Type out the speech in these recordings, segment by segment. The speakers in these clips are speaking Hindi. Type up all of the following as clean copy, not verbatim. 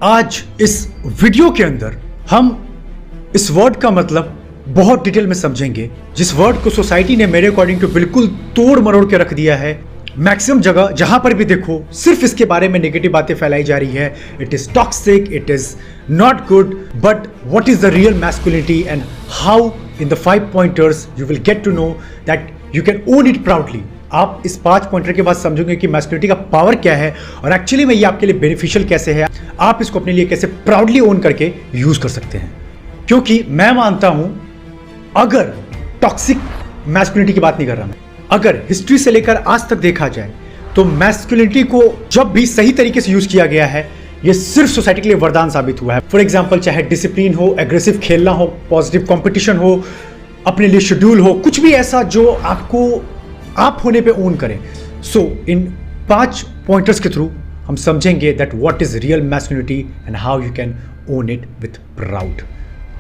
आज इस वीडियो के अंदर हम इस वर्ड का मतलब बहुत डिटेल में समझेंगे, जिस वर्ड को सोसाइटी ने मेरे अकॉर्डिंग टू बिल्कुल तोड़ मरोड़ के रख दिया है। मैक्सिमम जगह जहां पर भी देखो सिर्फ इसके बारे में नेगेटिव बातें फैलाई जा रही है। It is toxic, it is not good, but what is the real masculinity and how in the 5 pointers you will get to know that you can own it proudly. आप इस 5 पॉइंटर के बाद समझोगे कि मैस्कुलिनिटी का पावर क्या है और एक्चुअली में ये आपके लिए बेनिफिशियल कैसे है, आप इसको अपने लिए कैसे प्राउडली ओन करके यूज कर सकते हैं। क्योंकि मैं मानता हूं, अगर टॉक्सिक मैस्कुलिनिटी की बात नहीं कर रहा मैं, अगर हिस्ट्री से लेकर आज तक देखा जाए तो मैस्कुलिनिटी को जब भी सही तरीके से यूज किया गया है, ये सिर्फ सोसाइटी के लिए वरदान साबित हुआ है। फॉर एग्जाम्पल, चाहे डिसिप्लिन हो, एग्रेसिव खेलना हो, पॉजिटिव कंपटीशन हो, अपने लिए शेड्यूल हो, कुछ भी ऐसा जो आपको आप होने पे ओन करें। सो इन 5 पॉइंटर्स के थ्रू हम समझेंगे that what is real masculinity and how you can own it with proud.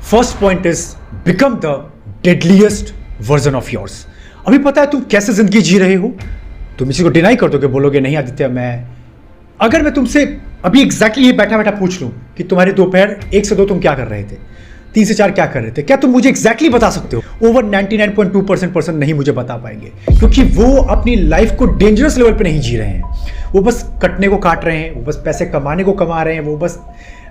First point is become the deadliest version of yours. अभी पता है तुम कैसे जिंदगी जी रहे हो, तुम इसी को डिनाई कर दोगे, बोलोगे नहीं आदित्य अगर मैं तुमसे अभी एग्जैक्टली ये बैठा बैठा पूछ लूं कि तुम्हारे दोपहर 1 से 2 तुम क्या कर रहे थे, 3 से 4 क्या कर रहे थे, क्या तुम मुझे एग्जैक्टली बता सकते हो? ओवर 99.2% पर्सन नहीं मुझे बता पाएंगे, क्योंकि वो अपनी लाइफ को डेंजरस लेवल पे नहीं जी रहे हैं। वो बस कटने को काट रहे हैं, वो बस पैसे कमाने को कमा रहे हैं, वो बस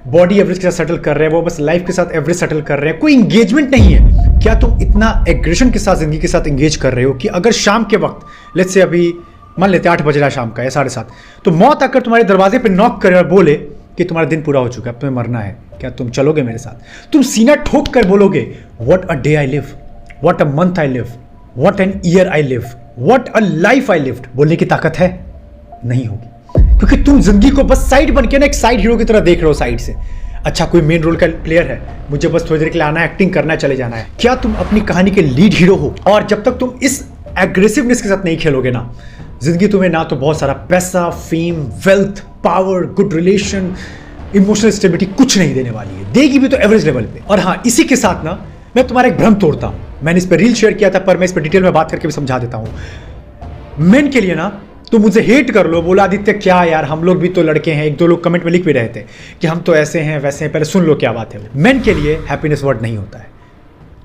बॉडी एवरेज के साथ सेटल कर रहे हैं, वो बस लाइफ के साथ एवरेज सेटल कर रहे हैं, कोई इंगेजमेंट नहीं है। क्या तुम इतना एग्रेशन के साथ जिंदगी के साथ इंगेज कर रहे हो कि अगर शाम के वक्त लेट्स से अभी मान लेते 8 बज रहा है शाम का या 7:30, तो मौत आकर तुम्हारे दरवाजे पे नॉक करे और बोले कि तुम्हारा दिन पूरा हो चुका है, अब तुम्हें मरना है, क्या तुम चलोगे मेरे साथ? तुम सीना ठोक कर बोलोगे what a day I live, what a month I live, what an year I live, what a life I lived? बोलने की ताकत है? नहीं होगी, क्योंकि तुम जिंदगी को बस साइड बन के ना एक साइड हीरो की तरह देख रहे हो साइड से। अच्छा, कोई मेन रोल का प्लेयर है, मुझे बस थोड़ी देर के लिए आना है, एक्टिंग करना है, चले जाना है। क्या तुम अपनी कहानी के लीड हीरो हो? और जब तक तुम इस एग्रेसिवनेस के साथ नहीं खेलोगे ना, जिंदगी तुम्हें ना तो बहुत सारा पैसा, fame, wealth, power, good relation, emotional stability कुछ नहीं देने वाली है, देगी भी तो एवरेज लेवल पे। और हाँ, इसी के साथ ना मैं तुम्हारा एक भ्रम तोड़ता हूं। मैंने इस पर रील शेयर किया था, पर मैं इस पर डिटेल में बात करके भी समझा देता हूं। मेन के लिए ना तुम मुझे हेट कर लो, बोला आदित्य क्या यार, हम लोग भी तो लड़के हैं, 1-2 लोग कमेंट में लिख भी रहे थे कि हम तो ऐसे हैं वैसे हैं, पहले सुन लो क्या बात है। मेन के लिए हैप्पीनेस वर्ड नहीं होता है।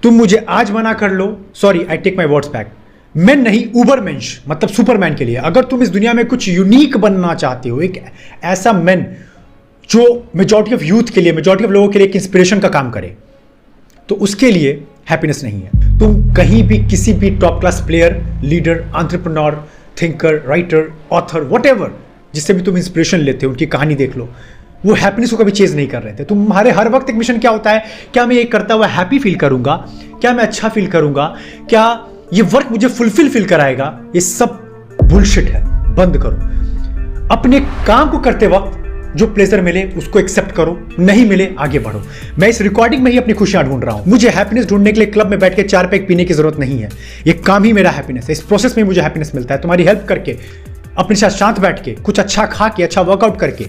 तुम मुझे आज मना कर लो, sorry I take my words back, man नहीं, उबरमेंश मतलब सुपरमैन के लिए। अगर तुम इस दुनिया में कुछ यूनिक बनना चाहते हो, एक ऐसा मैन जो मेजॉरिटी ऑफ यूथ के लिए, मेजॉरिटी ऑफ लोगों के लिए एक इंस्पिरेशन का काम करे, तो उसके लिए हैप्पीनेस नहीं है। तुम कहीं भी किसी भी top class player, leader, entrepreneur, thinker, writer, author, whatever, जिससे भी तुम इंस्पिरेशन लेते हो, उनकी कहानी देख लो, वो हैप्पीनेस को कभी चेज नहीं कर रहे थे। तुम्हारे हर वक्त एक मिशन क्या होता है, क्या मैं ये करता हुआ हैप्पी फील करूंगा, क्या मैं अच्छा फील करूंगा, क्या ये वर्क मुझे फुलफिल फील कराएगा? ये सब बुलशिट है, बंद करो। अपने काम को करते वक्त जो प्लेजर मिले उसको एक्सेप्ट करो, नहीं मिले आगे बढ़ो। मैं इस रिकॉर्डिंग में ही अपनी खुशियां ढूंढ रहा हूं। मुझे हैप्पीनेस ढूंढने के लिए क्लब में बैठ के 4 पैक पीने की जरूरत नहीं है। ये काम ही मेरा हैप्पीनेस है, इस प्रोसेस में मुझे हैप्पीनेस मिलता है। तुम्हारी हेल्प करके, अपने साथ शांत बैठ के, कुछ अच्छा खा के, अच्छा वर्कआउट करके,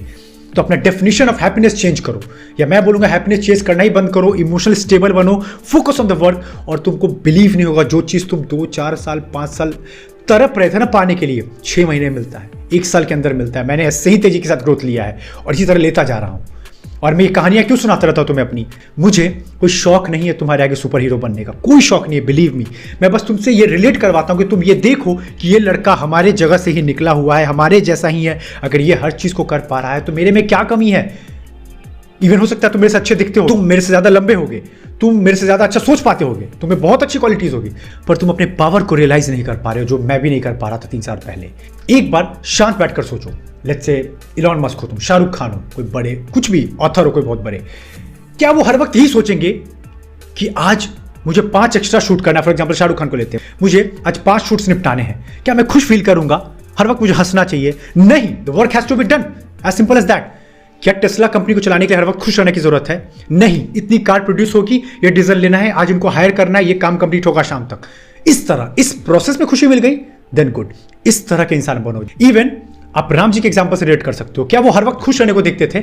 तो अपना डेफिनेशन ऑफ हैप्पीनेस चेंज करो। या मैं बोलूंगा हैप्पीनेस चेंज करना ही बंद करो, इमोशनल स्टेबल बनो, फोकस ऑन द वर्क, और तुमको बिलीव नहीं होगा जो चीज तुम 2, 4 साल, 5 साल तरप रहे थे ना पाने के लिए, 6 महीने मिलता है, 1 साल के अंदर मिलता है। मैंने ऐसे ही तेजी के साथ ग्रोथ लिया है और इसी तरह लेता जा रहा हूं। और मैं ये कहानियां क्यों सुनाता रहता हूं तुम्हें अपनी? मुझे कोई शौक नहीं है तुम्हारे आगे सुपर हीरो बनने का, कोई शौक नहीं है, बिलीव मी। मैं बस तुमसे ये रिलेट करवाता हूं कि तुम ये देखो कि ये लड़का हमारे जगह से ही निकला हुआ है, हमारे जैसा ही है। अगर ये हर चीज को कर पा रहा है तो मेरे में क्या कमी है? इवन हो सकता है तुम मेरे से अच्छे दिखते हो, तुम मेरे से ज्यादा लंबे होगे, तुम मेरे से ज्यादा अच्छा सोच पाते होगे, तुम्हें बहुत अच्छी क्वालिटीज होगी, पर तुम अपने पावर को रियलाइज नहीं कर पा रहे हो, जो मैं भी नहीं कर पा रहा था 3 साल पहले। एक बार शांत बैठकर सोचो, लेट्स से इलॉन मस्क हो तुम, शाहरुख खान हो, कोई बड़े, कुछ भी ऑथर हो, कोई बहुत बड़े, क्या वो हर वक्त यही सोचेंगे कि आज मुझे 5 एक्स्ट्रा शूट करना है? फॉर एग्जाम्पल शाहरुख खान को लेते हैं, मुझे आज 5 शूट्स निपटाने हैं, क्या मैं खुश फील करूंगा? हर वक्त मुझे हंसना चाहिए? नहीं, the work has to be done, as simple as that. क्या टेस्ला कंपनी को चलाने के लिए हर वक्त खुश रहने की जरूरत है? नहीं, इतनी कार प्रोड्यूस होगी, ये डीजल लेना है, आज इनको हायर करना है, ये काम कंप्लीट होगा शाम तक। इस तरह इस प्रोसेस में खुशी मिल गई, देन गुड। इस तरह के इंसान बनो। इवन आप राम जी के एग्जांपल से रिलेट कर सकते हो। क्या वो हर वक्त खुश रहने को देखते थे?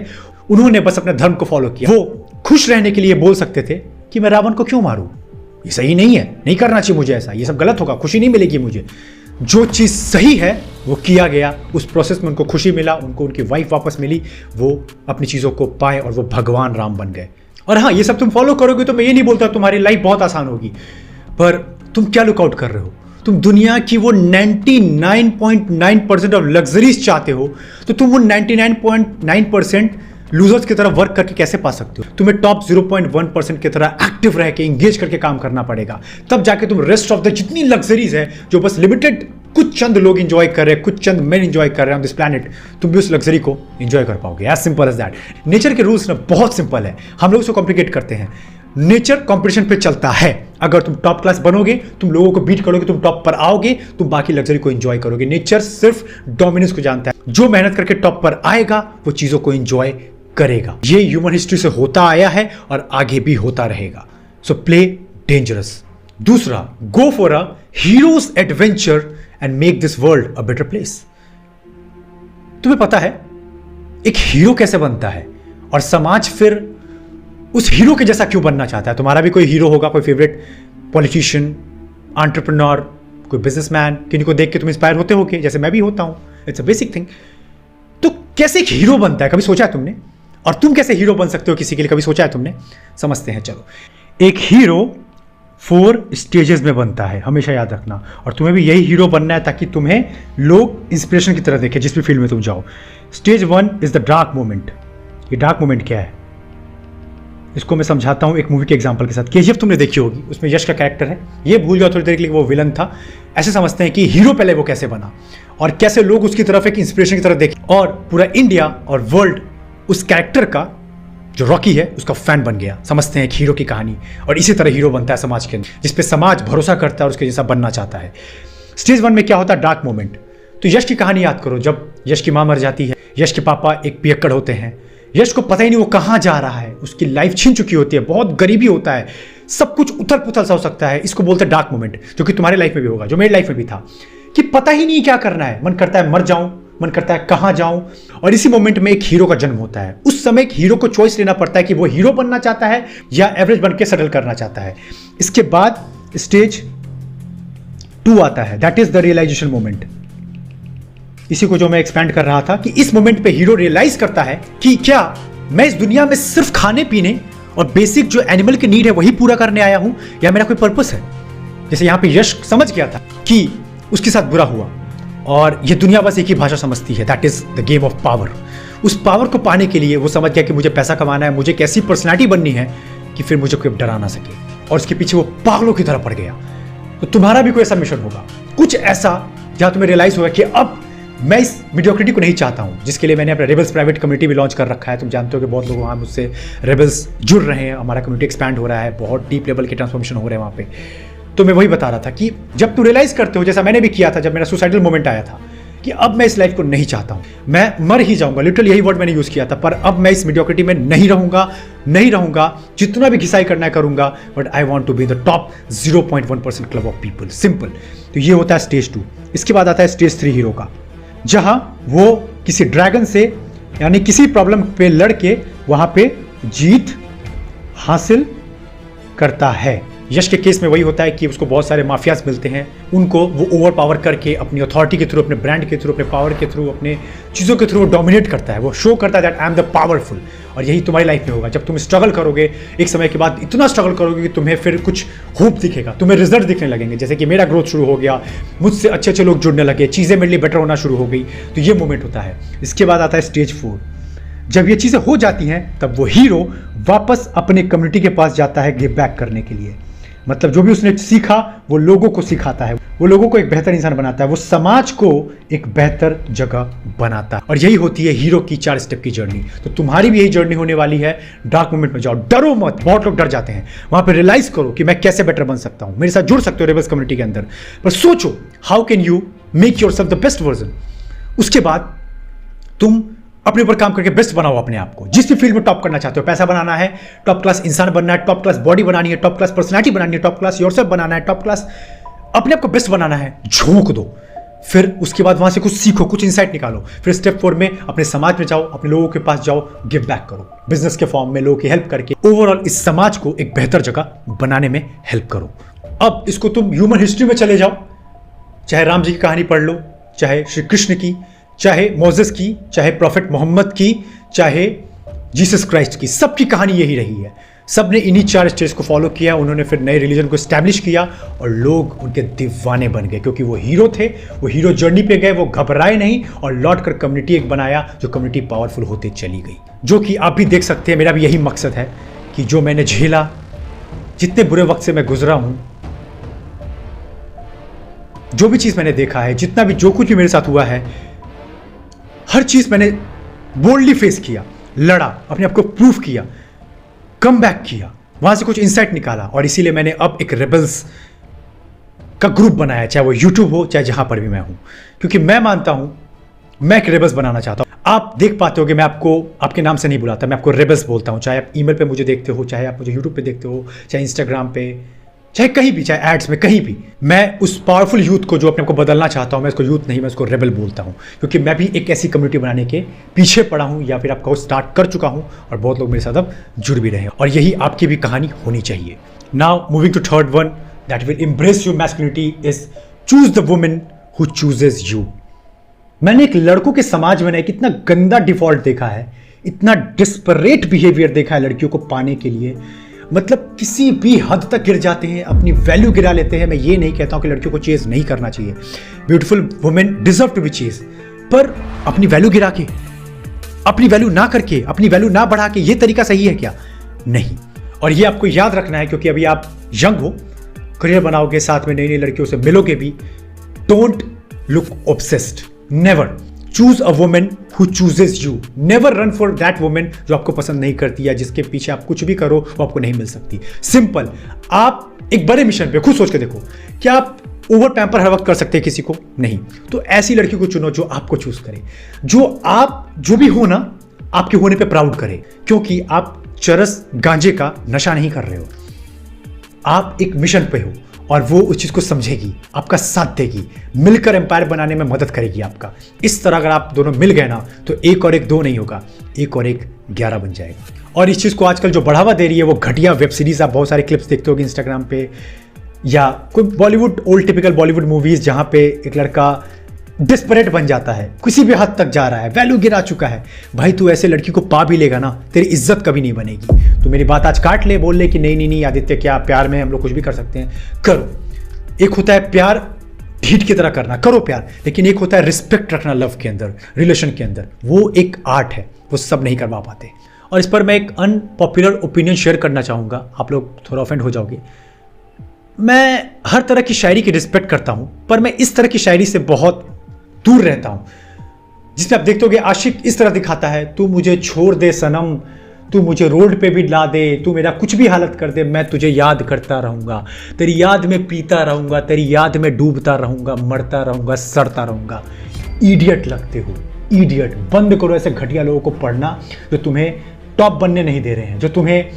उन्होंने बस अपने धर्म को फॉलो किया। वो खुश रहने के लिए बोल सकते थे कि मैं रावण को क्यों मारूं, ये सही नहीं है, नहीं करना चाहिए मुझे ऐसा, ये सब गलत होगा, खुशी नहीं मिलेगी मुझे। जो चीज़ सही है वो किया गया, उस प्रोसेस में उनको खुशी मिला, उनको उनकी वाइफ वापस मिली, वो अपनी चीज़ों को पाए और वो भगवान राम बन गए। और हाँ, ये सब तुम फॉलो करोगे तो मैं ये नहीं बोलता तुम्हारी लाइफ बहुत आसान होगी, पर तुम क्या लुकआउट कर रहे हो? तुम दुनिया की वो 99.9% ऑफ लग्जरीज चाहते हो, तो तुम वो 99.9% लूजर्स की तरह वर्क करके कैसे पा सकते हो? तुम्हें टॉप 0.1% की तरह एक्टिव रह के एंगेज करके काम करना पड़ेगा, तब जाके तुम रेस्ट ऑफ द जितनी लग्जरीज है जो बस लिमिटेड कुछ चंद लोग एंजॉय कर रहे हैं, कुछ चंद मेन एंजॉय कर रहे हैं ऑन दिस प्लैनेट, तुम भी उस लग्जरी को एंजॉय कर पाओगे। As simple as that. Nature के रूल्स ना बहुत सिंपल है, हम लोग उसको कॉम्प्लिकेट करते हैं। नेचर कंपटीशन पे चलता है, अगर तुम टॉप क्लास बनोगे, तुम लोगों को बीट करोगे, तुम टॉप पर आओगे, तुम बाकी लग्जरी को एंजॉय करोगे। नेचर सिर्फ डोमिनेंस को जानता है, जो मेहनत करके टॉप पर आएगा वो चीजों को एंजॉय करेगा। ये ह्यूमन हिस्ट्री से होता आया है और आगे भी होता रहेगा। So play dangerous. दूसरा, go for a hero's adventure and make this world a better place. तुम्हें पता है एक हीरो कैसे बनता है, और समाज फिर उस हीरो के जैसा क्यों बनना चाहता है? तुम्हारा भी कोई हीरो होगा, कोई फेवरेट पॉलिटिशियन, एंटरप्रेन्योर, कोई बिजनेसमैन, किन्हीं को देख के तुम इंस्पायर होते होगे, जैसे मैं भी होता हूं। It's a basic thing. तो कैसे एक हीरो बनता है, कभी सोचा है तुमने? और तुम कैसे हीरो बन सकते हो किसी के लिए, कभी सोचा है तुमने? समझते हैं, चलो। एक हीरो 4 स्टेजेस में बनता है, हमेशा याद रखना। और तुम्हें भी यही हीरो बनना है ताकि तुम्हें लोग इंस्पिरेशन की तरह देखें जिस भी फील्ड में तुम जाओ। Stage 1 is the dark moment. ये डार्क मोमेंट क्या है, इसको मैं समझाता हूं एक मूवी के एग्जांपल के साथ। केजीएफ तुमने देखी होगी, उसमें यश का कैरेक्टर है, ये भूल जाओ थोड़ी देर के लिए वो विलन था। ऐसे समझते हैं कि हीरो पहले वो कैसे बना और कैसे लोग उसकी तरफ एक इंस्पिरेशन की तरह देखे, और पूरा इंडिया और वर्ल्ड उस कैरेक्टर का, जो रॉकी है, उसका फैन बन गया। समझते हैं एक हीरो की कहानी, और इसी तरह हीरो बनता है समाज के अंदर, जिसपे समाज भरोसा करता है और उसके जैसा बनना चाहता है। स्टेज 1 में क्या होता है, डार्क मोमेंट। तो यश की कहानी याद करो, जब यश की मां मर जाती है, यश के पापा एक पियक्कड़ होते हैं, यश को पता ही नहीं वो कहां जा रहा है, उसकी लाइफ छिन चुकी होती है, बहुत गरीबी होता है, सब कुछ उथल पुथल सा हो सकता है। इसको बोलते हैं डार्क मोमेंट, जो कि तुम्हारे लाइफ में भी होगा, जो मेरी लाइफ में भी था, कि पता ही नहीं क्या करना है, मन करता है मर जाऊं, मन करता है कहां जाऊं। और इसी मोमेंट में एक हीरो का जन्म होता है। उस समय एक हीरो को चॉइस लेना पड़ता है कि वो हीरो बनना चाहता है या एवरेज बन के सेटल करना चाहता है। इसके बाद स्टेज 2 आता है, that is the realisation moment. इसी को जो मैं एक्सपैंड कर रहा था, कि इस मोमेंट पे हीरो रियलाइज करता है कि क्या मैं इस दुनिया में सिर्फ खाने पीने और बेसिक जो एनिमल की नीड है वही पूरा करने आया हूं, या मेरा कोई पर्पस है? जैसे यहां पे यश समझ गया था कि उसके साथ बुरा हुआ और ये दुनिया बस एक ही भाषा समझती है, that is the game of power. उस पावर को पाने के लिए वो समझ गया कि मुझे पैसा कमाना है, मुझे एक ऐसी पर्सनैलिटी बननी है कि फिर मुझे कोई डरा ना सके, और उसके पीछे वो पागलों की तरह पड़ गया। तो तुम्हारा भी कोई ऐसा मिशन होगा, कुछ ऐसा जहां तुम्हें रियलाइज होगा कि अब मैं इस मीडियोक्रिटी को नहीं चाहता हूं, जिसके लिए मैंने अपना रेबल्स प्राइवेट कम्युनिटी भी लॉन्च कर रखा है। तुम जानते हो कि बहुत लोग वहाँ मुझसे रेबल्स जुड़ रहे हैं, हमारा कम्युनिटी एक्सपैंड हो रहा है, बहुत डीप लेवल के ट्रांसफॉर्मेशन हो रहे हैं वहाँ पे। तो मैं वही बता रहा था कि जब तुम रियलाइज करते हो, जैसा मैंने भी किया था जब मेरा सुसाइडल मोमेंट आया था, कि अब मैं इस लाइफ को नहीं चाहता हूं, मैं मर ही जाऊंगा, लिटरली यही वर्ड मैंने यूज किया था, पर अब मैं इस मीडियोक्रिटी में नहीं रहूंगा, जितना भी घिसाई करना है करूंगा, but I want to be the top 0.1% club of people, simple. तो ये होता है स्टेज 2। इसके बाद आता है स्टेज 3 हीरो का, जहां वो किसी ड्रैगन से, यानी किसी प्रॉब्लम पे लड़ के वहां पे जीत हासिल करता है। यश के केस में वही होता है कि उसको बहुत सारे माफियाज मिलते हैं, उनको वो ओवर पावर करके अपनी अथॉरिटी के थ्रू, अपने ब्रांड के थ्रू, अपने पावर के थ्रू, अपने चीज़ों के थ्रू डोमिनेट करता है, वो शो करता है that I am the powerful. और यही तुम्हारी लाइफ में होगा, जब तुम स्ट्रगल करोगे, एक समय के बाद इतना स्ट्रगल करोगे कि तुम्हें फिर कुछ होप दिखेगा, तुम्हें रिजल्ट दिखने लगेंगे, जैसे कि मेरा ग्रोथ शुरू हो गया, मुझसे अच्छे अच्छे लोग जुड़ने लगे, चीज़ें मेरे लिए बेटर होना शुरू हो गई। तो ये मोमेंट होता है। इसके बाद आता है स्टेज 4। जब ये चीज़ें हो जाती हैं, तब वो हीरो वापस अपने कम्युनिटी के पास जाता है गिव बैक करने के लिए। मतलब जो भी उसने सीखा वो लोगों को सिखाता है, वो लोगों को एक बेहतर इंसान बनाता है, वो समाज को एक बेहतर जगह बनाता है। और यही होती है हीरो की 4 स्टेप की जर्नी। तो तुम्हारी भी यही जर्नी होने वाली है। डार्क मोमेंट में जाओ, डरो मत, बहुत लोग डर जाते हैं, वहां पे रियलाइज करो कि मैं कैसे बेटर बन सकता हूं। मेरे साथ जुड़ सकते हो रेबल्स कम्युनिटी के अंदर, पर सोचो how can you make yourself the best version. उसके बाद तुम अपने ऊपर काम करके बेस्ट बनाओ अपने आप को, जिस भी फील्ड में टॉप करना चाहते हो। पैसा बनाना है, टॉप क्लास इंसान बनना है, टॉप क्लास बॉडी बनानी है, टॉप क्लास पर्सनैलिटी बनानी है, टॉप क्लास योरसेल्फ बनाना है, टॉप क्लास अपने आप को बेस्ट बनाना है, झोंक दो। फिर उसके बाद वहां से कुछ सीखो, कुछ इंसाइट निकालो। फिर स्टेप 4 में अपने समाज में जाओ, अपने लोगों के पास जाओ, गिव बैक करो, बिजनेस के फॉर्म में लोगों की हेल्प करके ओवरऑल इस समाज को एक बेहतर जगह बनाने में हेल्प करो। अब इसको तुम ह्यूमन हिस्ट्री में चले जाओ, चाहे राम जी की कहानी पढ़ लो, चाहे श्री कृष्ण की, चाहे मोजेस की, चाहे प्रॉफिट मोहम्मद की, चाहे जीसस क्राइस्ट की, सबकी कहानी यही रही है। सब ने इन्हीं 4 स्टेज को फॉलो किया, उन्होंने फिर नए रिलीजन को स्टैब्लिश किया और लोग उनके दीवाने बन गए, क्योंकि वो हीरो थे, वो हीरो जर्नी पे गए, वो घबराए नहीं और लौट कर कम्युनिटी एक बनाया, जो कम्युनिटी पावरफुल होते चली गई। जो कि आप भी देख सकते हैं, मेरा भी यही मकसद है कि जो मैंने झेला, जितने बुरे वक्त से मैं गुजरा हूं, जो भी चीज मैंने देखा है, जितना भी जो कुछ भी मेरे साथ हुआ है, हर चीज मैंने बोल्डली फेस किया, लड़ा, अपने आप को प्रूफ किया, कम बैक किया, वहां से कुछ इंसाइट निकाला और इसीलिए मैंने अब एक रेबल्स का ग्रुप बनाया, चाहे वो यूट्यूब हो, चाहे जहां पर भी मैं हूं, क्योंकि मैं मानता हूं मैं एक रेबल्स बनाना चाहता हूं। आप देख पाते हो कि मैं आपको आपके नाम से नहीं बुलाता, मैं आपको रेबल्स बोलता हूं, चाहे आप ईमेल पे मुझे देखते हो, चाहे आप मुझे यूट्यूब पे देखते हो, चाहे इंस्टाग्राम पे, चाहे कहीं भी, चाहे एड्स में, कहीं भी। मैं उस पावरफुल यूथ को जो अपने को बदलना चाहता हूं, मैं इसको यूथ नहीं, मैं उसको रेबल बोलता हूं, क्योंकि मैं भी एक ऐसी कम्युनिटी बनाने के पीछे पड़ा हूं, या फिर आपको स्टार्ट कर चुका हूं और बहुत लोग मेरे साथ अब जुड़ भी रहे हैं, और यही आपकी भी कहानी होनी चाहिए। Now moving to third one that will embrace your masculinity is choose the women who chooses you. मैंने एक लड़कों के समाज में एक इतना गंदा डिफॉल्ट देखा है, इतना डिस्परेट बिहेवियर देखा है लड़कियों को पाने के लिए, मतलब किसी भी हद तक गिर जाते हैं, अपनी वैल्यू गिरा लेते हैं। मैं ये नहीं कहता हूं कि लड़कियों को चेज नहीं करना चाहिए, beautiful women deserve to be chase, पर अपनी वैल्यू गिरा के, अपनी वैल्यू ना करके, अपनी वैल्यू ना बढ़ा के, ये तरीका सही है क्या? नहीं। और ये आपको याद रखना है, क्योंकि अभी आप यंग हो, करियर बनाओगे, साथ में नई नई लड़कियों से मिलोगे भी। Don't look obsessed, never. Choose a women who chooses you, never run for that women जो आपको पसंद नहीं करती है, जिसके पीछे आप कुछ भी करो वो आपको नहीं मिल सकती। सिंपल। आप एक बड़े मिशन पे खुद सोच के देखो, क्या आप ओवर पैम्पर हर वक्त कर सकते हैं किसी को? नहीं। तो ऐसी लड़की को चुनो जो आपको चूज करे, जो आप जो भी हो ना, आपके होने पे प्राउड करे, क्योंकि आप चरस गांजे का नशा नहीं कर रहे हो, आप एक मिशन पे हो और वो उस चीज को समझेगी, आपका साथ देगी, मिलकर एम्पायर बनाने में मदद करेगी आपका। इस तरह अगर आप दोनों मिल गए ना, तो 1 और 1 2 नहीं होगा, 1 और 1 11 बन जाएगा। और इस चीज को आजकल जो बढ़ावा दे रही है वो घटिया वेब सीरीज, आप बहुत सारे क्लिप्स देखते होगे इंस्टाग्राम पे, या कोई Bollywood, old typical Bollywood movies, जहां पे एक लड़का डिस्परेट बन जाता है, किसी भी हद तक जा रहा है, वैल्यू गिरा चुका है। भाई तू ऐसे लड़की को पा भी लेगा ना, तेरी इज्जत कभी नहीं बनेगी। तो मेरी बात आज काट ले, बोल ले कि नहीं नहीं नहीं आदित्य, क्या प्यार में हम लोग कुछ भी कर सकते हैं? करो। एक होता है प्यार ढीठ की तरह करना, करो प्यार, लेकिन एक होता है रिस्पेक्ट रखना लव के अंदर, रिलेशन के अंदर, वो एक आर्ट है, वो सब नहीं करवा पाते। और इस पर मैं एक अनपॉपुलर ओपिनियन शेयर करना चाहूंगा, आप लोग थोड़ा ऑफेंड हो जाओगे। मैं हर तरह की शायरी की रिस्पेक्ट करता हूं, पर मैं इस तरह की शायरी से बहुत दूर रहता हूं, जिसमें आप देखते हो कि आशिक इस तरह दिखाता है, तू मुझे छोड़ दे सनम, तू मुझे रोड पे भी ला दे, तू मेरा कुछ भी हालत कर दे, मैं तुझे याद करता रहूंगा, तेरी याद में पीता रहूंगा, तेरी याद में डूबता रहूंगा, मरता रहूंगा, सड़ता रहूंगा। इडियट लगते हो, इडियट। बंद करो ऐसे घटिया लोगों को पढ़ना, जो तुम्हें टॉप बनने नहीं दे रहे हैं, जो तुम्हें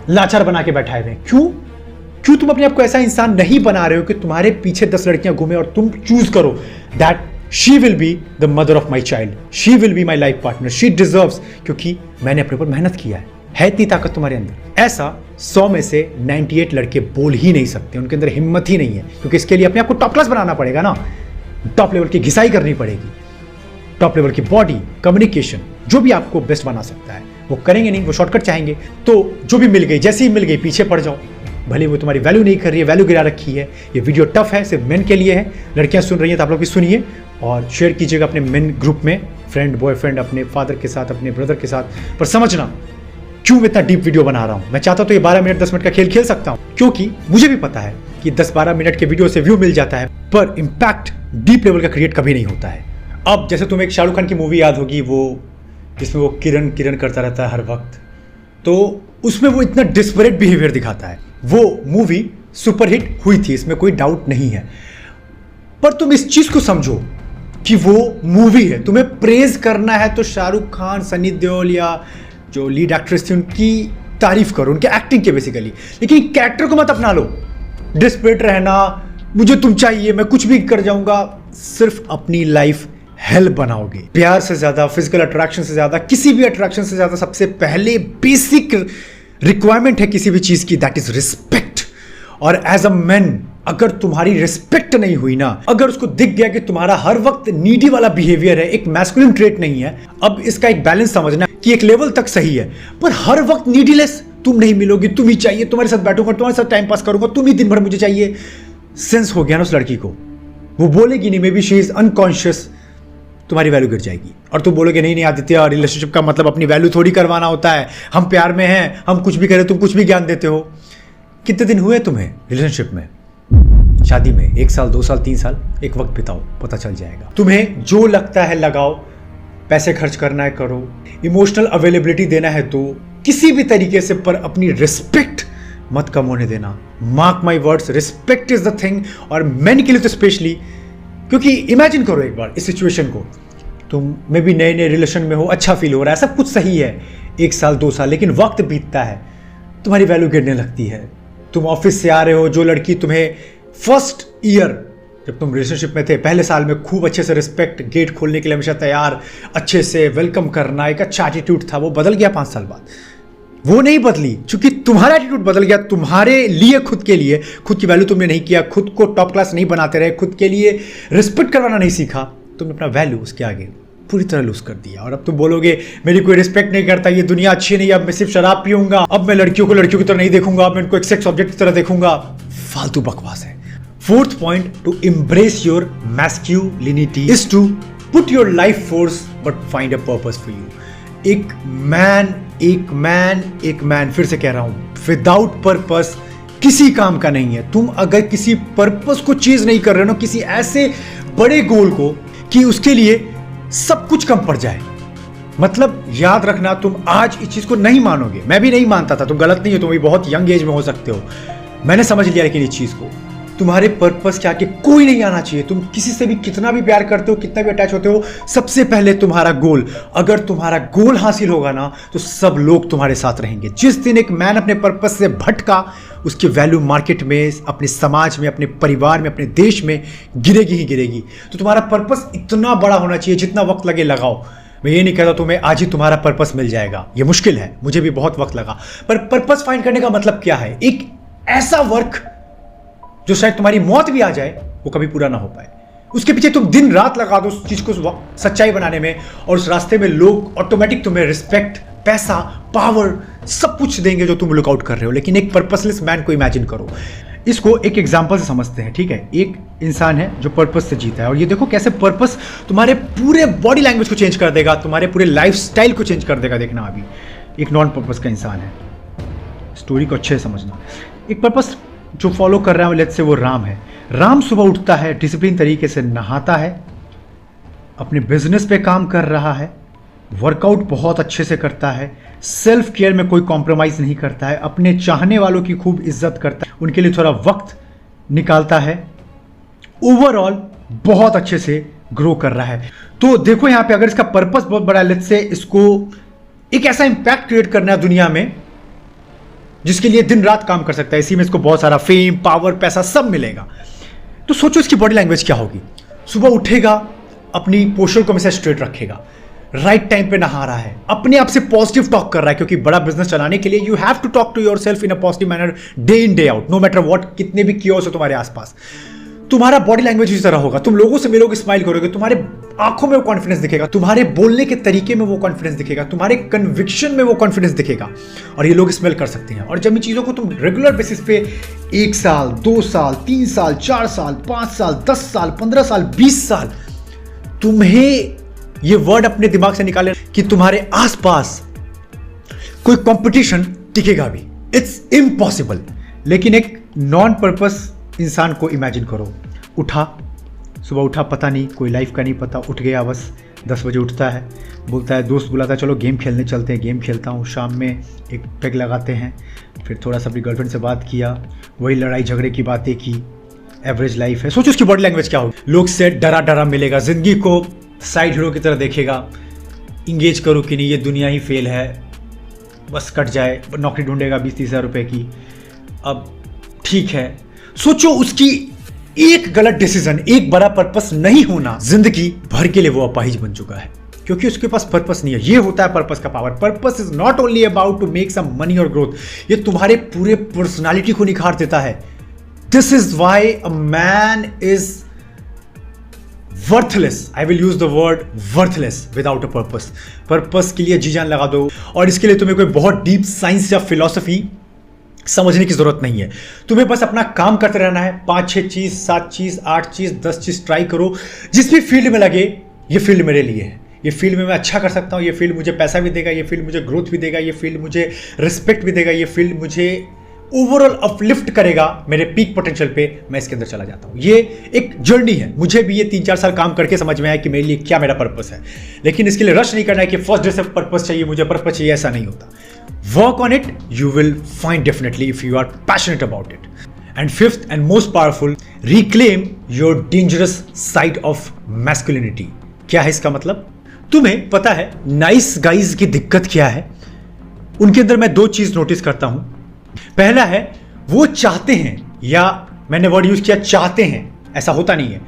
लाचार बना के बैठाए हुए हैं। क्यों तुम अपने आप को ऐसा इंसान नहीं बना रहे हो कि तुम्हारे पीछे 10 लड़कियां घूमे और तुम चूज करो that she will be the mother of my child, she will be my life partner, she deserves, क्योंकि मैंने अपने ऊपर मेहनत किया है इतनी ताकत तुम्हारे अंदर। ऐसा 100 में से 98 लड़के बोल ही नहीं सकते, उनके अंदर हिम्मत ही नहीं है, क्योंकि इसके लिए अपने आप को टॉप क्लास बनाना पड़ेगा ना, टॉप लेवल की घिसाई करनी पड़ेगी, टॉप लेवल की बॉडी, कम्युनिकेशन, जो भी आपको बेस्ट बना सकता है वो करेंगे नहीं, वो शॉर्टकट चाहेंगे। तो जो भी मिल गई, जैसी ही मिल गई पीछे पड़ जाओ, भले वो तुम्हारी वैल्यू नहीं कर रही है, वैल्यू गिरा रखी है। ये वीडियो टफ है, सिर्फ मेन के लिए है। लड़कियां सुन रही हैं तो आप लोग भी सुनिए और शेयर कीजिएगा अपने मेन ग्रुप में, फ्रेंड, बॉयफ्रेंड, अपने फादर के साथ, अपने ब्रदर के साथ। पर समझना क्यों मैं इतना डीप वीडियो बना रहा हूं। मैं चाहता तो ये 12 मिनट 10 मिनट का खेल खेल सकता हूं, क्योंकि मुझे भी पता है कि 10-12 मिनट के वीडियो से व्यू मिल जाता है, पर इंपैक्ट डीप लेवल का क्रिएट कभी नहीं होता है। अब जैसे तुम्हें एक शाहरुख खान की मूवी याद होगी, वो जिसमें वो किरण किरण करता रहता है हर वक्त, तो उसमें वो इतना डिस्परेट बिहेवियर दिखाता है। वो मूवी सुपरहिट हुई थी, इसमें कोई डाउट नहीं है, पर तुम इस चीज को समझो कि वो मूवी है, तुम्हें प्रेज करना है तो शाहरुख खान, सनी देओल या जो लीड एक्ट्रेस थी उनकी तारीफ करो, उनके एक्टिंग के बेसिकली, लेकिन कैरेक्टर को मत अपना लो। डिस्परेट रहना, मुझे तुम चाहिए, मैं कुछ भी कर जाऊंगा, सिर्फ अपनी लाइफ हेल बनाओगे। प्यार से ज्यादा, फिजिकल अट्रैक्शन से ज्यादा, किसी भी अट्रैक्शन से ज्यादा सबसे पहले बेसिक रिक्वायरमेंट है किसी भी चीज की, दैट इज रिस्पेक्ट। और एज अ मैन अगर तुम्हारी रिस्पेक्ट नहीं हुई ना, अगर उसको दिख गया कि तुम्हारा हर वक्त नीडी वाला बिहेवियर है, एक मैस्कुलिन ट्रेट नहीं है, अब इसका एक बैलेंस समझना कि एक लेवल तक सही है, पर हर वक्त नीडीलेस तुम नहीं मिलोगी, तुम ही चाहिए, तुम्हारे साथ बैठूंगा, तुम्हारे साथ टाइम पास करूंगा, तुम ही दिन भर मुझे चाहिए। सेंस हो गया ना उस लड़की को, वो बोलेगी नहीं, may be she is unconscious, तुम्हारी वैल्यू गिर जाएगी और तुम बोलोगे नहीं नहीं आदित्य, रिलेशनशिप का मतलब अपनी वैल्यू थोड़ी करवाना होता है, हम प्यार में हैं, हम कुछ भी करें, तुम कुछ भी ज्ञान देते हो। कितने दिन हुए तुम्हें रिलेशनशिप में, शादी में? 1 साल, 2 साल, 3 साल? एक वक्त बिताओ, पता चल जाएगा। तुम्हें जो लगता है लगाओ, पैसे खर्च करना है करो, इमोशनल अवेलेबिलिटी देना है तो किसी भी तरीके से, पर अपनी रिस्पेक्ट मत कम होने देना। Mark my words, respect is the thing, और मेन के लिए तो स्पेशली, क्योंकि इमेजिन करो एक बार इस सिचुएशन को, तुम में भी नए नए रिलेशन में हो, अच्छा फील हो रहा है, सब कुछ सही है, 1 साल 2 साल, लेकिन वक्त बीतता है, तुम्हारी वैल्यू गिरने लगती है। तुम ऑफिस से आ रहे हो, जो लड़की तुम्हें फर्स्ट ईयर जब तुम रिलेशनशिप में थे, पहले साल में खूब अच्छे से रिस्पेक्ट, गेट खोलने के लिए हमेशा तैयार, अच्छे से वेलकम करना, एक अच्छा एटीट्यूड था, वो बदल गया 5 साल बाद। वो नहीं बदली क्योंकि तुम्हारा एटीट्यूड बदल गया, तुम्हारे लिए, खुद के लिए, खुद की वैल्यू तुमने नहीं किया, खुद को टॉप क्लास नहीं बनाते रहे, खुद के लिए रिस्पेक्ट करवाना नहीं सीखा, तुमने अपना वैल्यू उसके आगे पूरी तरह लूज कर दिया। और अब तुम बोलोगे मेरी कोई रिस्पेक्ट नहीं करता, ये दुनिया अच्छी नहीं, अब मैं सिर्फ शराब पीऊंगा, अब मैं लड़कियों को लड़कियों की तरह नहीं देखूंगा, अब मैं इनको एक सेक्स ऑब्जेक्ट की तरह देखूंगा। फालतू बकवास है। 4th point to embrace your masculinity is to put your life force but find a purpose for you. एक मैन, फिर से कह रहा हूं, विदाउट पर्पस किसी काम का नहीं है। तुम अगर किसी पर्पस को चीज नहीं कर रहे हो, किसी ऐसे बड़े गोल को कि उसके लिए सब कुछ कम पड़ जाए, मतलब याद रखना, तुम आज इस चीज को नहीं मानोगे, मैं भी नहीं मानता था, तुम गलत नहीं हो, तुम भी बहुत यंग एज में हो सकते हो, मैंने समझ लिया, लेकिन इस चीज को तुम्हारे पर्पस के आगे कोई नहीं आना चाहिए। तुम किसी से भी कितना भी प्यार करते हो, कितना भी अटैच होते हो, सबसे पहले तुम्हारा गोल, अगर तुम्हारा गोल हासिल होगा ना, तो सब लोग तुम्हारे साथ रहेंगे। जिस दिन एक मैन अपने पर्पस से भटका, उसकी वैल्यू मार्केट में, अपने समाज में, अपने परिवार में, अपने देश में गिरेगी ही गिरेगी। तो तुम्हारा पर्पस इतना बड़ा होना चाहिए, जितना वक्त लगे लगाओ। मैं ये नहीं कहता तुम्हें आज ही तुम्हारा पर्पस मिल जाएगा, ये मुश्किल है, मुझे भी बहुत वक्त लगा, पर पर्पस फाइंड करने का मतलब क्या है? एक ऐसा वर्क जो शायद तुम्हारी मौत भी आ जाए, वो कभी पूरा ना हो पाए, उसके पीछे तुम दिन रात लगा दो उस चीज को सच्चाई बनाने में, और उस रास्ते में लोग ऑटोमेटिक तुम्हें रिस्पेक्ट, पैसा, पावर सब कुछ देंगे जो तुम लुकआउट कर रहे हो। लेकिन एक पर्पसलेस मैन को इमेजिन करो, इसको एक एग्जांपल से समझते हैं, ठीक है? एक इंसान है जो पर्पस से जीता है, और ये देखो कैसे पर्पस तुम्हारे पूरे बॉडी लैंग्वेज को चेंज कर देगा, तुम्हारे पूरे लाइफस्टाइल को चेंज कर देगा। देखना, अभी एक नॉन पर्पस का इंसान है, स्टोरी को अच्छे से समझना। एक पर्पस जो फॉलो कर रहा है, लेट्स से वो राम है। राम सुबह उठता है, डिसिप्लिन तरीके से नहाता है, अपने बिजनेस पे काम कर रहा है, वर्कआउट बहुत अच्छे से करता है, सेल्फ केयर में कोई कॉम्प्रोमाइज नहीं करता है, अपने चाहने वालों की खूब इज्जत करता है, उनके लिए थोड़ा वक्त निकालता है, ओवरऑल बहुत अच्छे से ग्रो कर रहा है। तो देखो यहाँ पे, अगर इसका पर्पस बहुत बड़ा है, लेट्स से इसको एक ऐसा इंपैक्ट क्रिएट करना है दुनिया में जिसके लिए दिन रात काम कर सकता है, इसी में इसको बहुत सारा फेम, पावर, पैसा सब मिलेगा। तो सोचो इसकी बॉडी लैंग्वेज क्या होगी। सुबह उठेगा, अपनी पोस्चर को हमेशा स्ट्रेट रखेगा, राइट टाइम पे नहा रहा है, अपने आप से पॉजिटिव टॉक कर रहा है, क्योंकि बड़ा बिजनेस चलाने के लिए you have to talk to yourself in a positive manner, day in day out, no matter what, कितने भी कियोस हो तुम्हारे आसपास। तुम्हारा बॉडी लैंग्वेज इसी तरह होगा, तुम लोगों से मिलोगे, स्माइल करोगे, तुम्हारे आंखों में वो कॉन्फिडेंस दिखेगा, तुम्हारे बोलने के तरीके में वो कॉन्फिडेंस दिखेगा, तुम्हारे कन्विक्शन में वो कॉन्फिडेंस दिखेगा, और ये लोग स्मेल कर सकते हैं। और जब इन चीज़ों को तुम रेगुलर बेसिस पे 1 साल, 2 साल, 3 साल, 4 साल, 5 साल, 10 साल, 15 साल, 20 साल, तुम्हें ये वर्ड अपने दिमाग से निकाले कि तुम्हारे आसपास कोई कंपटीशन टिकेगा भी, इट्स इम्पॉसिबल। लेकिन एक नॉन पर्पस इंसान को इमेजिन करो, उठा, सुबह उठा, पता नहीं, कोई लाइफ का नहीं पता, उठ गया बस, 10 बजे उठता है, बोलता है, दोस्त बुलाता है, चलो गेम खेलने चलते हैं, गेम खेलता हूँ, शाम में एक पेग लगाते हैं, फिर थोड़ा सा अपनी गर्लफ्रेंड से बात किया, वही लड़ाई झगड़े की बातें की, एवरेज लाइफ है। सोचो उसकी बॉडी लैंग्वेज क्या होगी, लोग से डरा डरा मिलेगा, जिंदगी को साइड हीरो की तरह देखेगा, इंगेज करो कि नहीं, ये दुनिया ही फेल है, बस कट जाए, नौकरी ढूंढेगा 20-30 हज़ार रुपये की, अब ठीक है। सोचो उसकी एक गलत डिसीजन, एक बड़ा पर्पस नहीं होना, जिंदगी भर के लिए वो अपाहिज बन चुका है, क्योंकि उसके पास पर्पस नहीं है। ये होता है पर्पस का power. Purpose is not only about to make some money और ग्रोथ, ये तुम्हारे पूरे पर्सनालिटी को निखार देता है, This is why a man is worthless. I will use the word worthless without a purpose. Purpose के लिए जी जान लगा दो, और इसके लिए तुम्हें कोई बहुत डीप साइंस या फिलॉसफी समझने की जरूरत नहीं है। तुम्हें बस अपना काम करते रहना है। 5-6 चीज, 7 चीज, 8 चीज, 10 चीज ट्राई करो। जिस भी फील्ड में लगे, ये फील्ड मेरे लिए है, ये फील्ड में मैं अच्छा कर सकता हूँ, ये फील्ड मुझे पैसा भी देगा, ये फील्ड मुझे ग्रोथ भी देगा, ये फील्ड मुझे रिस्पेक्ट भी देगा, ये फील्ड मुझे ओवरऑल अपलिफ्ट करेगा मेरे पीक पोटेंशियल पे, मैं इसके अंदर चला जाता हूँ। ये एक जर्नी है। मुझे भी ये 3-4 साल काम करके समझ में आया कि मेरे लिए क्या मेरा पर्पस है, लेकिन इसके लिए रश नहीं करना है कि फर्स्ट डे से पर्पस चाहिए, मुझे पर्पस चाहिए, ऐसा नहीं होता। Work on it, you will find definitely if you are passionate about it. And fifth and most powerful, reclaim your dangerous side of masculinity. क्या है इसका मतलब? तुम्हें पता है नाइस गाइज की दिक्कत क्या है? उनके अंदर मैं 2 चीज नोटिस करता हूं। पहला है, वो चाहते हैं, या मैंने वर्ड यूज किया चाहते हैं, ऐसा होता नहीं है,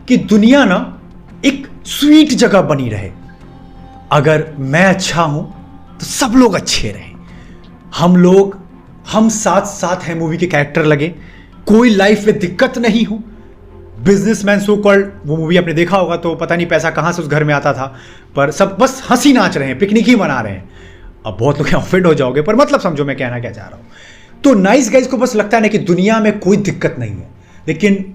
कि दुनिया ना एक स्वीट जगह बनी रहे। अगर मैं अच्छा हूं तो सब लोग अच्छे रहें, हम साथ साथ हैं मूवी के कैरेक्टर लगे, कोई लाइफ में दिक्कत नहीं हो। बिजनेसमैन सो कॉल्ड, वो मूवी आपने देखा होगा, तो पता नहीं पैसा कहां से उस घर में आता था, पर सब बस हंसी नाच रहे हैं, पिकनिक ही मना रहे हैं। अब बहुत लोग ऑफेंड हो जाओगे, पर मतलब समझो मैं कहना क्या चाह रहा हूं। तो नाइस गाइज को बस लगता है ना कि दुनिया में कोई दिक्कत नहीं है, लेकिन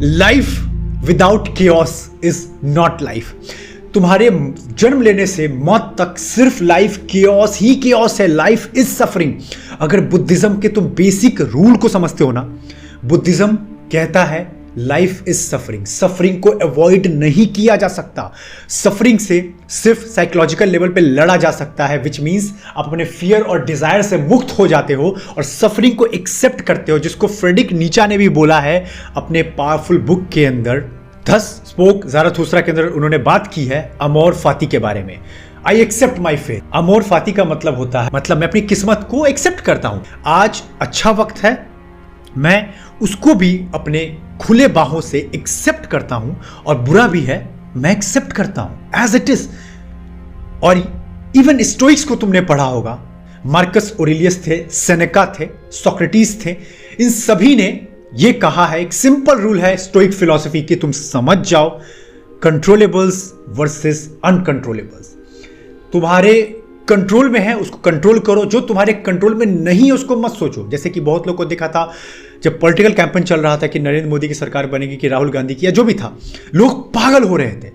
life without chaos is not life. तुम्हारे जन्म लेने से मौत तक सिर्फ लाइफ केओस ही केओस है। Life is suffering. अगर बुद्धिज्म के तुम बेसिक रूल को समझते हो ना, बुद्धिज्म कहता है लाइफ इज सफरिंग। सफरिंग को अवॉइड नहीं किया जा सकता। सफरिंग से सिर्फ साइकोलॉजिकल लेवल पे लड़ा जा सकता है, विच मीन्स आप अपने फियर और डिजायर से मुक्त हो जाते हो और सफरिंग को एक्सेप्ट करते हो, जिसको फ्रेडरिक नीचा ने भी बोला है अपने पावरफुल बुक के अंदर थस स्पोक ज़ारथुस्त्रा के अंदर। उन्होंने बात की है अमोर फाती के बारे में। I accept my faith. अमोर फाती का मतलब होता है, मतलब मैं अपनी किस्मत को एक्सेप्ट करता हूं। आज अच्छा वक्त है, मैं उसको भी अपने खुले बाहों से एक्सेप्ट करता हूं, और बुरा भी है, मैं एक्सेप्ट करता हूं एज इट इज। और इवन स्टोइक्स को तुमने पढ़ा होगा, मार्कस ओरेलियस थे, सेनेका थे, सोक्रेटिस थे, इन सभी ने ये कहा है, एक सिंपल रूल है स्टोइक फिलॉसफी की, तुम समझ जाओ, कंट्रोलेबल्स वर्सेस अनकंट्रोलेबल्स। तुम्हारे कंट्रोल में है उसको कंट्रोल करो, जो तुम्हारे कंट्रोल में नहीं है उसको मत सोचो। जैसे कि बहुत लोग को देखा था जब पॉलिटिकल कैंपेन चल रहा था कि नरेंद्र मोदी की सरकार बनेगी, कि राहुल गांधी की, या जो भी था, लोग पागल हो रहे थे।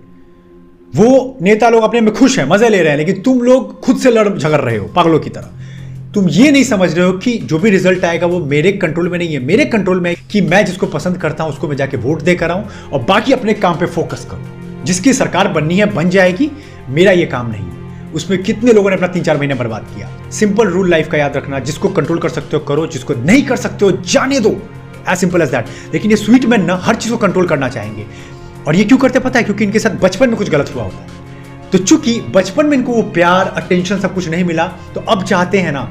वो नेता लोग अपने में खुश हैं, मजे ले रहे हैं, लेकिन तुम लोग खुद से लड़ झगड़ रहे हो पागलों की तरह। तुम ये नहीं समझ रहे हो कि जो भी रिजल्ट आएगा वो मेरे कंट्रोल में नहीं है। मेरे कंट्रोल में है कि मैं जिसको पसंद करता हूं उसको मैं जाके वोट देकर आऊं, और बाकी अपने काम पे फोकस करूं। जिसकी सरकार बननी है बन जाएगी, मेरा ये काम नहीं है। उसमें कितने लोगों ने अपना 3-4 महीने बर्बाद किया। सिंपल रूल लाइफ का याद रखना, जिसको कंट्रोल कर सकते हो करो, जिसको नहीं कर सकते हो जाने दो, एज सिंपल एज दैट। लेकिन ये स्वीट मैन ना हर चीज को कंट्रोल करना चाहेंगे, और ये क्यों करते पता है? क्योंकि इनके साथ बचपन में कुछ गलत हुआ होता है। तो चूंकि बचपन में इनको वो प्यार, अटेंशन सब कुछ नहीं मिला, तो अब चाहते हैं ना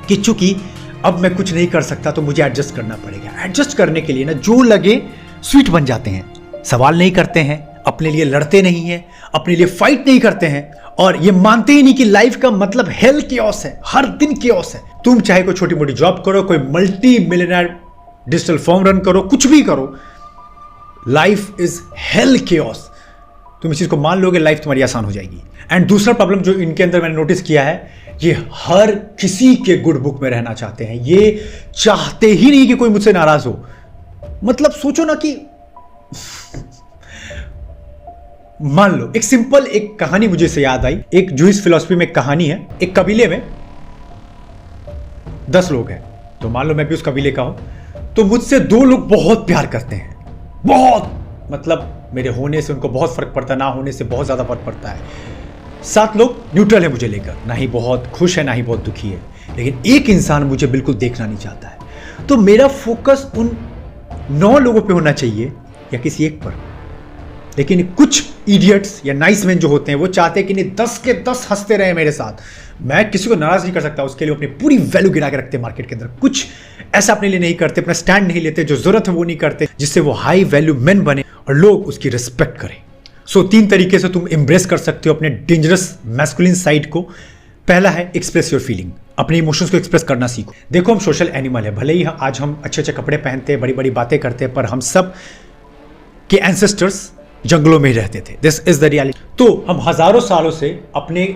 कि चूंकि अब मैं कुछ नहीं कर सकता तो मुझे एडजस्ट करना पड़ेगा। एडजस्ट करने के लिए ना जो लगे स्वीट बन जाते हैं। सवाल नहीं करते हैं, अपने लिए लड़ते नहीं हैं, अपने लिए फाइट नहीं करते हैं, और ये मानते ही नहीं कि लाइफ का मतलब हेल केओस है, हर दिन केओस है। तुम चाहे कोई छोटी मोटी जॉब करो, कोई multi millionaire digital form run करो, कुछ भी करो, लाइफ इज हेल केओस। तुम इस चीज को मान लोगे, लाइफ तुम्हारी आसान हो जाएगी। एंड दूसरा प्रॉब्लम जो इनके अंदर मैंने नोटिस किया है, ये हर किसी के गुड बुक में रहना चाहते हैं। ये चाहते ही नहीं कि कोई मुझसे नाराज हो। मतलब सोचो ना कि मान लो एक सिंपल एक कहानी मुझे से याद आई। एक जूइश फिलॉसफी में एक कहानी है, एक कबीले में 10 लोग हैं, तो मान लो मैं भी उस कबीले का हूं, तो मुझसे 2 लोग बहुत प्यार करते हैं, बहुत, मतलब मेरे होने से उनको बहुत फर्क पड़ता है, ना होने से बहुत ज्यादा फर्क पड़ता है। 7 लोग न्यूट्रल है मुझे लेकर, ना ही बहुत खुश है ना ही बहुत दुखी है, लेकिन एक इंसान मुझे बिल्कुल देखना नहीं चाहता है। तो मेरा फोकस उन 9 लोगों पे होना चाहिए या किसी एक पर। लेकिन कुछ इडियट्स या नाइस मैन जो होते हैं वो चाहते हैं कि नहीं 10 के 10 हंसते रहे मेरे साथ। मैं किसी को नाराज नहीं कर सकता, उसके लिए अपनी पूरी वैल्यू गिरा के रखते हैं मार्केट के अंदर। कुछ ऐसा अपने लिए नहीं करते, अपना स्टैंड नहीं लेते, जो जरूरत है वो नहीं करते, जिससे वो हाई वैल्यू मैन बने और लोग उसकी रिस्पेक्ट करें। सो 3 तरीके से तुम इंप्रेस कर सकते हो अपने डेंजरस मैस्कुलिन साइड को। पहला है एक्सप्रेस योर फीलिंग। अपने इमोशंस को एक्सप्रेस करना सीखो। देखो, हम सोशल एनिमल है, भले ही आज हम अच्छे अच्छे कपड़े पहनते हैं, बड़ी बड़ी बातें करते हैं, पर हम सब के एंसेस्टर्स जंगलों में ही रहते थे। This is the reality. तो हम हजारों सालों से अपने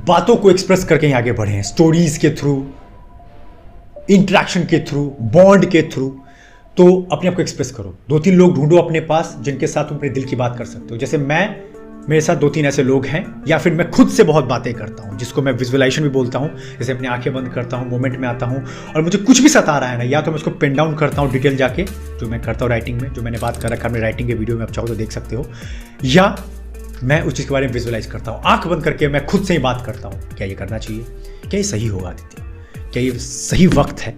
बातों को एक्सप्रेस करके ही आगे बढ़े हैं, स्टोरीज के थ्रू, इंटरेक्शन के थ्रू, बॉन्ड के थ्रू। तो अपने आप को एक्सप्रेस करो। 2-3 लोग ढूंढो अपने पास जिनके साथ तुम अपने दिल की बात कर सकते हो। जैसे मेरे साथ 2-3 ऐसे लोग हैं, या फिर मैं खुद से बहुत बातें करता हूं, जिसको मैं विजुअलाइजेशन भी बोलता हूं। जैसे अपनी आंखें बंद करता हूं, मोमेंट में आता हूं, और मुझे कुछ भी सता रहा है ना, या तो मैं उसको पेन डाउन करता हूं डिटेल जाके, जो मैं करता हूं राइटिंग में, जो मैंने बात कर रखा है अपनी राइटिंग के वीडियो में, आप चाहो तो देख सकते हो, या मैं उस चीज़ के बारे में विजुअलाइज करता हूँ। आंख बंद करके मैं खुद से ही बात करता हूँ, क्या ये करना चाहिए, क्या ये सही होगा आदित्य, क्या ये सही वक्त है,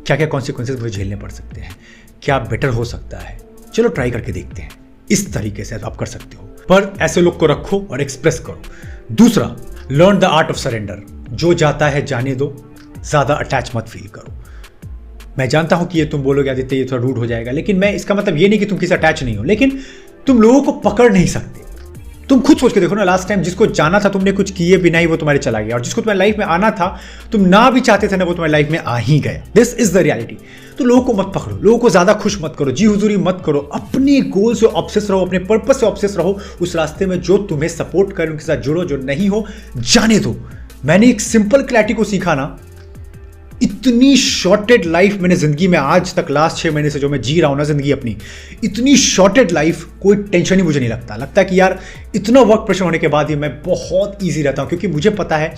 क्या क्या कॉन्सिक्वेंसेज मुझे झेलने पड़ सकते हैं, क्या बेटर हो सकता है, चलो ट्राई करके देखते हैं। इस तरीके से आप कर सकते हो, पर ऐसे लोग को रखो और एक्सप्रेस करो। दूसरा, learn the art of surrender. जो जाता है जाने दो, ज्यादा अटैच मत फील करो। मैं जानता हूं कि ये तुम बोलोगे आदित्य ये थोड़ा रूड हो जाएगा, लेकिन मैं इसका मतलब ये नहीं कि तुम किसी अटैच नहीं हो, लेकिन तुम लोगों को पकड़ नहीं सकते। तुम खुद सोच के देखो ना, लास्ट टाइम जिसको जाना था तुमने कुछ किए बिना ही वो तुम्हारे चला गया, और जिसको तुम्हारी लाइफ में आना था तुम ना भी चाहते थे ना, वो तुम्हारी लाइफ में आ ही गया। This is the reality. तो लोगों को मत पकड़ो, लोगों को ज्यादा खुश मत करो, जी हुजूरी मत करो। अपने गोल से ऑब्सेस रहो, अपने पर्पस से ऑब्सेस रहो। उस रास्ते में जो तुम्हें सपोर्ट करे उनके साथ जुड़ो, जो नहीं हो जाने दो। मैंने एक सिंपल क्लैरिटी को सीखा ना, इतनी शॉर्टेड लाइफ मैंने जिंदगी में आज तक लास्ट 6 महीने से जो मैं जी रहा हूं ना जिंदगी अपनी, इतनी शॉर्टेड लाइफ, कोई टेंशन ही मुझे नहीं लगता कि यार इतना वर्क प्रेशर होने के बाद ही मैं बहुत ईजी रहता हूं, क्योंकि मुझे पता है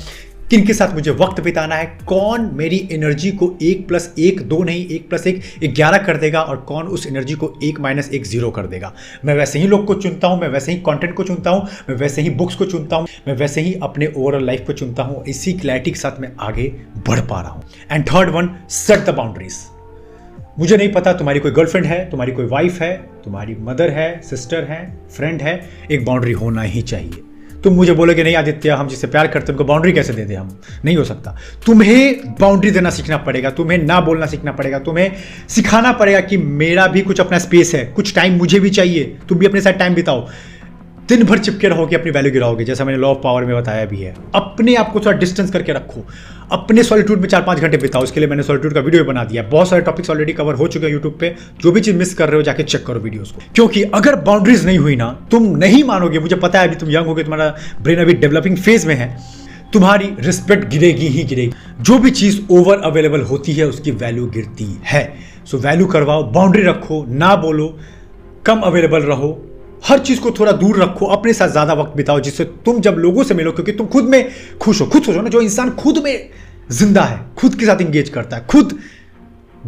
किनके साथ मुझे वक्त बिताना है, कौन मेरी एनर्जी को 1+1 2 नहीं 1+1 11 कर देगा, और कौन उस एनर्जी को 1-1 0 कर देगा। मैं वैसे ही लोग को चुनता हूं, मैं वैसे ही कंटेंट को चुनता हूं, मैं वैसे ही बुक्स को चुनता हूं, मैं वैसे ही अपने ओवरऑल लाइफ को चुनता हूं। इसी क्लैरिटी के साथ मैं आगे बढ़ पा रहा हूं। And third one, set the boundaries. मुझे नहीं पता तुम्हारी कोई गर्लफ्रेंड है, तुम्हारी कोई वाइफ है, तुम्हारी मदर है, सिस्टर है, फ्रेंड है, एक बाउंड्री होना ही चाहिए। तुम मुझे बोलोगे नहीं आदित्य, हम जिससे प्यार करते हैं उनको बाउंड्री कैसे दे दें हम, नहीं हो सकता। तुम्हें बाउंड्री देना सीखना पड़ेगा, तुम्हें ना बोलना सीखना पड़ेगा, तुम्हें सिखाना पड़ेगा कि मेरा भी कुछ अपना स्पेस है, कुछ टाइम मुझे भी चाहिए, तुम भी अपने साथ टाइम बिताओ। दिन भर चिपके रहोगे, अपनी वैल्यू गिराओगे, जैसा मैंने लॉ ऑफ पावर में बताया भी है। अपने आप को थोड़ा डिस्टेंस करके रखो, अपने सॉलिट्यूड में 4-5 घंटे बिताओ। इसके लिए मैंने सॉलिट्यूड का वीडियो बना दिया, बहुत सारे टॉपिक्स ऑलरेडी कवर हो चुके हैं यूट्यूब पे। जो भी चीज मिस कर रहे हो जाके चेक करो वीडियोस को, क्योंकि अगर बाउंड्रीज नहीं हुई ना, तुम नहीं मानोगे, मुझे पता है अभी तुम यंग होगे, तुम्हारा ब्रेन अभी डेवलपिंग फेज में है, तुम्हारी रिस्पेक्ट गिरेगी ही गिरेगी। जो भी चीज ओवर अवेलेबल होती है उसकी वैल्यू गिरती है। सो वैल्यू करवाओ, बाउंड्री रखो, ना बोलो, कम अवेलेबल रहो, हर चीज को थोड़ा दूर रखो, अपने साथ ज्यादा वक्त बिताओ, जिससे तुम जब लोगों से मिलो, क्योंकि तुम खुद में खुश हो। खुद सोचो ना, जो इंसान खुद में जिंदा है, खुद के साथ इंगेज करता है, खुद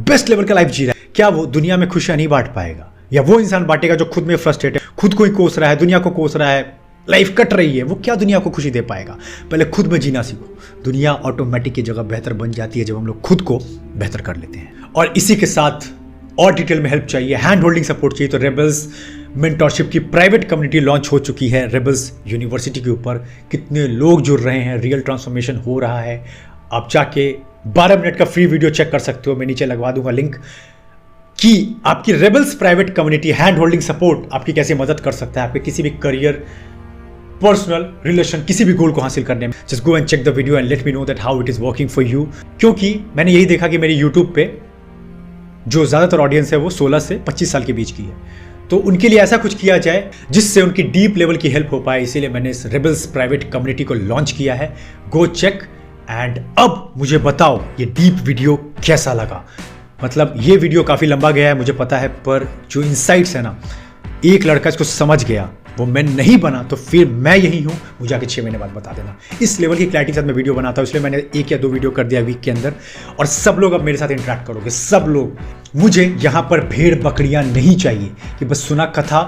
बेस्ट लेवल का लाइफ जी रहा है, क्या वो दुनिया में खुशियां नहीं बांट पाएगा? या वो इंसान बांटेगा जो खुद में फ्रस्ट्रेट है, खुद को ही कोस रहा है, दुनिया को कोस रहा है, लाइफ कट रही है, वो क्या दुनिया को खुशी दे पाएगा? पहले खुद में जीना सीखो। दुनिया ऑटोमेटिक की जगह बेहतर बन जाती है जब हम लोग खुद को बेहतर कर लेते हैं। और इसी के साथ और डिटेल में हेल्प चाहिए, हैंड होल्डिंग सपोर्ट चाहिए, तो रेबल्स मेंटरशिप की प्राइवेट कम्युनिटी लॉन्च हो चुकी है रेबल्स यूनिवर्सिटी के ऊपर। कितने लोग जुड़ रहे हैं, रियल ट्रांसफॉर्मेशन हो रहा है। आप जाके 12 मिनट का फ्री वीडियो चेक कर सकते हो, मैं नीचे लगवा दूंगा लिंक, कि आपकी rebels private community hand holding support आपकी कैसे मदद कर सकता है आपके किसी भी करियर, पर्सनल, रिलेशन, किसी भी गोल को हासिल करने में। Just go and check the video and let me know that how it is working for you. क्योंकि मैंने यही देखा कि मेरी यूट्यूब पे जो ज्यादातर ऑडियंस है वो 16 से 25 साल के बीच की है, तो उनके लिए ऐसा कुछ किया जाए जिससे उनकी डीप लेवल की हेल्प हो पाए। इसीलिए मैंने इस रेबल्स प्राइवेट कम्युनिटी को लॉन्च किया है। गो चेक एंड अब मुझे बताओ ये डीप वीडियो कैसा लगा। मतलब ये वीडियो काफी लंबा गया है मुझे पता है, पर जो इनसाइट्स है ना, एक लड़का इसको समझ गया, वो मैं नहीं बना तो फिर मैं यही हूं, मुझे आके 6 महीने बाद बता देना। इस लेवल की क्लैरिटी के साथ मैं वीडियो बनाता हूं, इसलिए मैंने 1 या 2 वीडियो कर दिया वीक के अंदर, और सब लोग अब मेरे साथ इंटरेक्ट करोगे, सब लोग। मुझे यहां पर भेड़ बकरियां नहीं चाहिए कि बस सुना कथा,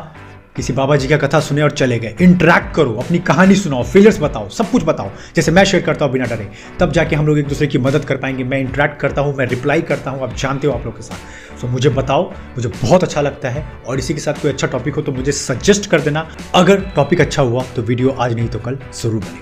किसी बाबा जी का कथा सुने और चले गए। इंटरेक्ट करो, अपनी कहानी सुनाओ, फेलियर्स बताओ, सब कुछ बताओ, जैसे मैं शेयर करता हूं बिना डरे, तब जाके हम लोग एक दूसरे की मदद कर पाएंगे। मैं इंटरेक्ट करता हूं, मैं रिप्लाई करता हूं, आप जानते हो आप लोग के साथ। सो मुझे बताओ, मुझे बहुत अच्छा लगता है। और इसी के साथ कोई अच्छा टॉपिक हो तो मुझे सजेस्ट कर देना। अगर टॉपिक अच्छा हुआ तो वीडियो आज नहीं तो कल जरूर बनेगा।